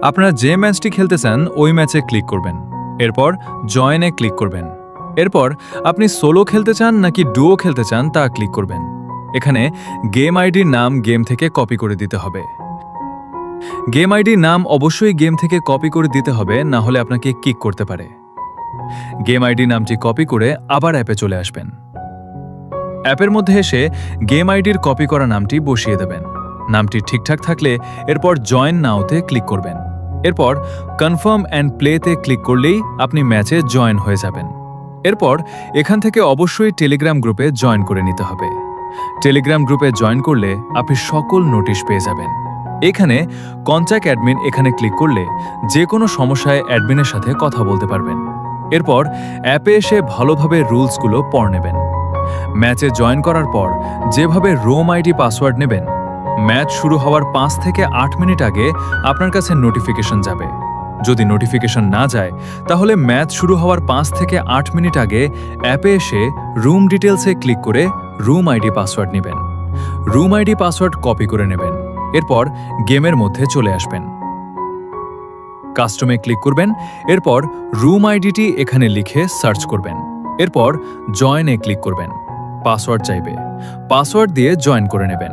আপনারা যে ম্যাচটি খেলতে চান ওই ম্যাচে ক্লিক করবেন। এরপর জয়েনে ক্লিক করবেন। এরপর আপনি সোলো খেলতে চান নাকি ডুও খেলতে চান তা ক্লিক করবেন। এখানে গেম আইডির নাম গেম থেকে কপি করে দিতে হবে। গেম আইডির নাম অবশ্যই গেম থেকে কপি করে দিতে হবে, না হলে আপনাকে কিক করতে পারে। গেম আইডির নামটি কপি করে আবার অ্যাপে চলে আসবেন। অ্যাপের মধ্যে এসে গেম আইডির কপি করা নামটি বসিয়ে দেবেন। নামটি ঠিকঠাক থাকলে এরপর জয়েন নাওতে ক্লিক করবেন। এরপর কনফার্ম অ্যান্ড প্লেতে ক্লিক করলেই আপনি ম্যাচে জয়েন হয়ে যাবেন। এরপর এখান থেকে অবশ্যই টেলিগ্রাম গ্রুপে জয়েন করে নিতে হবে। টেলিগ্রাম গ্রুপে জয়েন করলে আপনি সকল নোটিশ পেয়ে যাবেন। এখানে কন্ট্যাক্ট অ্যাডমিন এখানে ক্লিক করলে যে কোনো সমস্যায় অ্যাডমিনের সাথে কথা বলতে পারবেন। এরপর অ্যাপে এসে ভালোভাবে রুলসগুলো পড়ে নেবেন। ম্যাচে জয়েন করার পর যেভাবে রোম আইডি পাসওয়ার্ড নেবেন, ম্যাচ শুরু হওয়ার 5 থেকে 8 মিনিট আগে আপনার কাছে নোটিফিকেশন যাবে। যদি নোটিফিকেশন না যায় তাহলে ম্যাচ শুরু হওয়ার 5 থেকে 8 মিনিট আগে অ্যাপে এসে রুম ডিটেলসে ক্লিক করে রুম আইডি পাসওয়ার্ড নেবেন। রুম আইডি পাসওয়ার্ড কপি করে নেবেন। এরপর গেমের মধ্যে চলে আসবেন। কাস্টমে ক্লিক করবেন। এরপর রুম আইডিটি এখানে লিখে সার্চ করবেন। এরপর জয়েনে ক্লিক করবেন। পাসওয়ার্ড চাইবে, পাসওয়ার্ড দিয়ে জয়েন করে নেবেন।